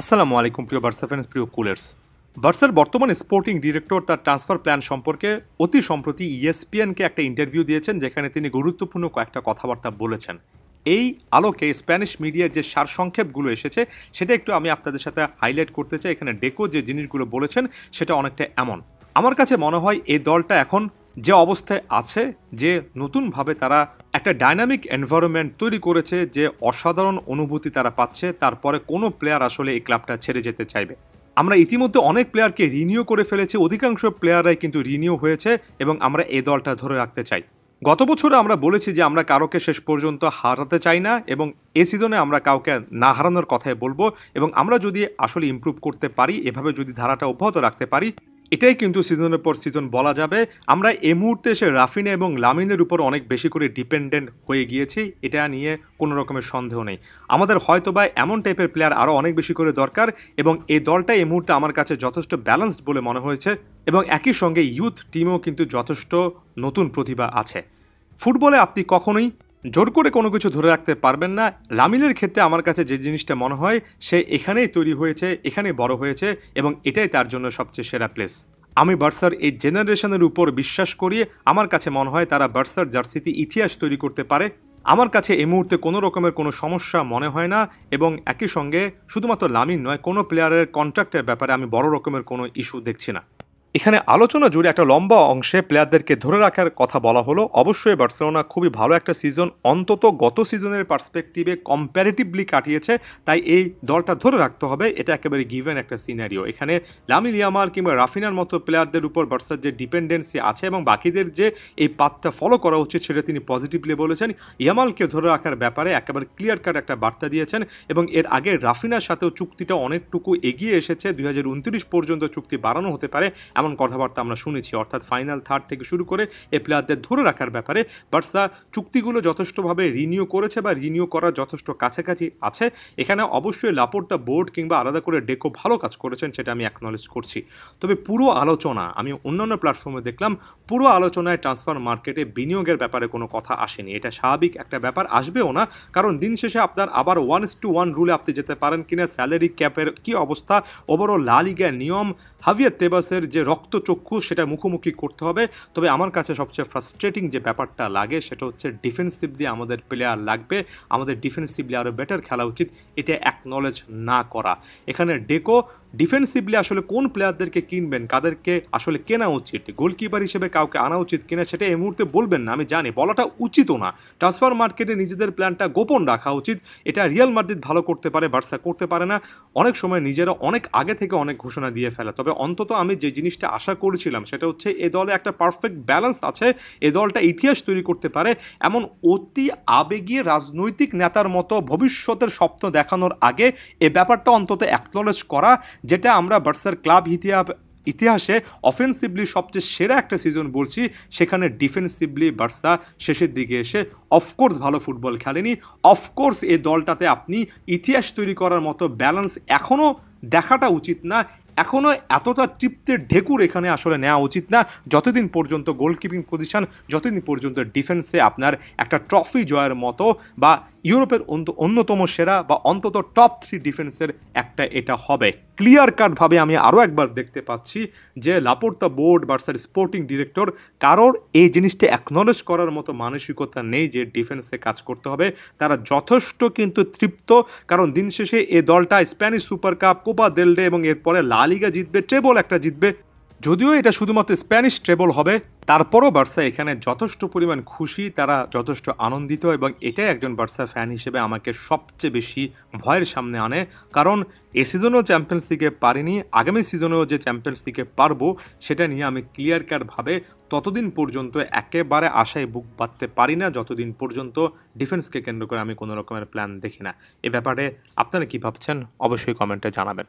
আসসালামু আলাইকুম প্রিয় বার্সা ফ্যান্স, প্রিয় কুলার্স। বার্সার বর্তমান স্পোর্টিং ডিরেক্টর তার ট্রান্সফার প্ল্যান সম্পর্কে অতি সম্প্রতি ইএসপিএনকে একটা ইন্টারভিউ দিয়েছেন, যেখানে তিনি গুরুত্বপূর্ণ কয়েকটা কথাবার্তা বলেছেন। এই আলোকে স্প্যানিশ মিডিয়ার যে সারসংক্ষেপগুলো এসেছে সেটা একটু আমি আপনাদের সাথে হাইলাইট করতে চাই। এখানে ডেকো যে জিনিসগুলো বলেছেন সেটা অনেকটা এমন। আমার কাছে মনে হয় এই দলটা এখন যে অবস্থায় আছে, যে নতুনভাবে তারা একটা ডাইনামিক এনভায়রনমেন্ট তৈরি করেছে, যে অসাধারণ অনুভূতি তারা পাচ্ছে, তারপরে কোনো প্লেয়ার আসলে এই ক্লাবটা ছেড়ে যেতে চাইবে। আমরা ইতিমধ্যে অনেক প্লেয়ারকে রিনিউ করে ফেলেছি, অধিকাংশ প্লেয়াররাই কিন্তু রিনিউ হয়েছে এবং আমরা এই দলটা ধরে রাখতে চাই। গত বছরে আমরা বলেছি যে আমরা কারোকে শেষ পর্যন্ত হারাতে চাই না এবং এই সিজনে আমরা কাউকে না হারানোর কথাই বলবো, এবং আমরা যদি আসলে ইমপ্রুভ করতে পারি, এভাবে যদি ধারাটা অব্যাহত রাখতে পারি, এটাই কিন্তু সিজনের পর সিজন বলা যাবে। আমরা এই মুহূর্তে এসে রাফিনা এবং লামিনের উপর অনেক বেশি করে ডিপেন্ডেন্ট হয়ে গিয়েছি, এটা নিয়ে কোনো রকমের সন্দেহ নেই। আমাদের হয়তোবা এমন টাইপের প্লেয়ার আরও অনেক বেশি করে দরকার, এবং এই দলটা এই মুহূর্তে আমার কাছে যথেষ্ট ব্যালেন্সড বলে মনে হয়েছে, এবং একই সঙ্গে ইউথ টিমেও কিন্তু যথেষ্ট নতুন প্রতিভা আছে। ফুটবলে আপনি কখনোই জোর করে কোনো কিছু ধরে রাখতে পারবেন না। লামিনের ক্ষেত্রে আমার কাছে যে জিনিসটা মনে হয়, সে এখানেই তৈরি হয়েছে, এখানেই বড় হয়েছে, এবং এটাই তার জন্য সবচেয়ে সেরা প্লেস। আমি বার্সার এই জেনারেশনের উপর বিশ্বাস করি। আমার কাছে মনে হয় তারা বার্সার জার্সিতে ইতিহাস তৈরি করতে পারে। আমার কাছে এই মুহূর্তে কোনো রকমের কোনো সমস্যা মনে হয় না, এবং একই সঙ্গে শুধুমাত্র লামিন নয়, কোনো প্লেয়ারের কন্ট্রাক্টের ব্যাপারে আমি বড় রকমের কোনো ইস্যু দেখছি না। এখানে আলোচনা জুড়ে একটা লম্বা অংশে প্লেয়ারদেরকে ধরে রাখার কথা বলা হলো। অবশ্যই বার্সেলোনা খুবই ভালো একটা সিজন অন্তত গত সিজনের পার্সপেক্টিভে কম্প্যারেটিভলি কাটিয়েছে, তাই এই দলটা ধরে রাখতে হবে, এটা একেবারে গিভেন একটা সিনারিও। এখানে লামিন ইয়ামাল কিংবা রাফিনার মতো প্লেয়ারদের উপর বার্সার যে ডিপেন্ডেন্সি আছে এবং বাকিদের যে এই পাথটা ফলো করা উচিত সেটা তিনি পজিটিভলি বলেছেন। ইয়ামালকে ধরে রাখার ব্যাপারে একেবারে ক্লিয়ার কাট একটা বার্তা দিয়েছেন, এবং এর আগে রাফিনার সাথেও চুক্তিটা অনেকটুকু এগিয়ে এসেছে, 2029 পর্যন্ত চুক্তি বাড়ানো হতে পারে এমন কথাবার্তা আমরা শুনেছি। অর্থাৎ ফাইনাল থার্ড থেকে শুরু করে এই প্লেয়ারদের ধরে রাখার ব্যাপারে বার্সা চুক্তিগুলো যথেষ্টভাবে রিনিউ করেছে বা রিনিউ করার যথেষ্ট কাছাকাছি আছে। এখানে অবশ্যই লাপোর্তা বোর্ড কিংবা আলাদা করে ডেকো ভালো কাজ করেছেন, সেটা আমি অ্যাকনলেজ করছি। তবে পুরো আলোচনা আমি অন্যান্য প্ল্যাটফর্মে দেখলাম, পুরো আলোচনায় ট্রান্সফার মার্কেটে বিনিয়োগের ব্যাপারে কোনো কথা আসেনি। এটা স্বাভাবিক একটা ব্যাপার, আসবেও না, কারণ দিন শেষে আপনার আবার 1:1 রুলে আপনি যেতে পারেন কিনা, স্যালারি ক্যাপের কি অবস্থা, ওভারঅল লা লিগার নিয়ম, হাভিয়ার তেবাসের যে রক্তচক্ষু, সেটা মুখোমুখি করতে হবে। তবে আমার কাছে সবচেয়ে ফ্রাস্ট্রেটিং যে ব্যাপারটা লাগে সেটা হচ্ছে ডিফেন্সিভলি আমাদের প্লেয়ার লাগবে, আমাদের ডিফেন্সিভলি আরও বেটার খেলা উচিত, এটা অ্যাকনলেজ না করা। এখানে ডেকো ডিফেন্সিভলি আসলে কোন প্লেয়ারদেরকে কিনবেন, কাদেরকে আসলে কেনা উচিত, গোলকিপার হিসেবে কাউকে আনা উচিত কিনা, সেটা এই মুহূর্তে বলবেন না, আমি জানি বলাটা উচিতও না। ট্রান্সফার মার্কেটে নিজেদের প্ল্যানটা গোপন রাখা উচিত। এটা রিয়াল মাদ্রিদ ভালো করতে পারে, বার্সা করতে পারে না। অনেক সময় নিজেরা অনেক আগে থেকে অনেক ঘোষণা দিয়ে ফেলে। তবে অন্তত আমি যে জিনিসটা আশা করেছিলাম সেটা হচ্ছে এ দলে একটা পারফেক্ট ব্যালেন্স আছে, এ দলটা ইতিহাস তৈরি করতে পারে এমন অতি আবেগী রাজনৈতিক নেতার মতো ভবিষ্যতের স্বপ্ন দেখানোর আগে এ ব্যাপারটা অন্তত অ্যাকনলেজ করা, যেটা আমরা বার্সার ক্লাব ইতিহাসে অফেন্সিভলি সবচেয়ে সেরা একটা সিজন বলছি, সেখানে ডিফেন্সিভলি বার্সা শেষের দিকে এসে অফকোর্স ভালো ফুটবল খেলেনি। অফকোর্স এই দলটাতে আপনি ইতিহাস তৈরি করার মতো ব্যালেন্স এখনও দেখাটা উচিত না, এখনও এতটা তৃপ্তির ঢেকুর এখানে আসলে নেওয়া উচিত না, যতদিন পর্যন্ত গোলকিপিং পজিশন, যতদিন পর্যন্ত ডিফেন্সে আপনার একটা ট্রফি জয়ের মতো বা ইউরোপের অন্যতম সেরা বা অন্তত টপ 3 ডিফেন্সের একটা এটা হবে। ক্লিয়ার কাটভাবে আমি আরও একবার দেখতে পাচ্ছি যে লাপোর্তা বোর্ড বার্সার স্পোর্টিং ডিরেক্টর কারোর এই জিনিসটা অ্যাকনলেজ করার মতো মানসিকতা নেই যে ডিফেন্সে কাজ করতে হবে। তারা যথেষ্ট কিন্তু তৃপ্ত, কারণ দিন শেষে এই দলটা Spanish super cup, Copa del রে এবং এরপরে লা লিগা জিতবে, ট্রেবল একটা জিতবে। যদিও এটা শুধুমাত্র স্প্যানিশ ট্রেবল হবে, তারপরও বার্সা এখানে যথেষ্ট পরিমাণ খুশি, তারা যথেষ্ট আনন্দিত, এবং এটাই একজন বার্সা ফ্যান হিসেবে আমাকে সবচেয়ে বেশি ভয়ের সামনে আনে। কারণ এ সিজনেও চ্যাম্পিয়ন্স লিগে পারিনি, আগামী সিজনেও যে চ্যাম্পিয়ন্স লিগে পারবো সেটা নিয়ে আমি ক্লিয়ার কাটভাবে ততদিন পর্যন্ত একেবারে আশায় বুক বাঁধতে পারি না, যতদিন পর্যন্ত ডিফেন্সকে কেন্দ্র করে আমি কোনো রকমের প্ল্যান দেখি না। এ ব্যাপারে আপনারা কী ভাবছেন অবশ্যই কমেন্টে জানাবেন।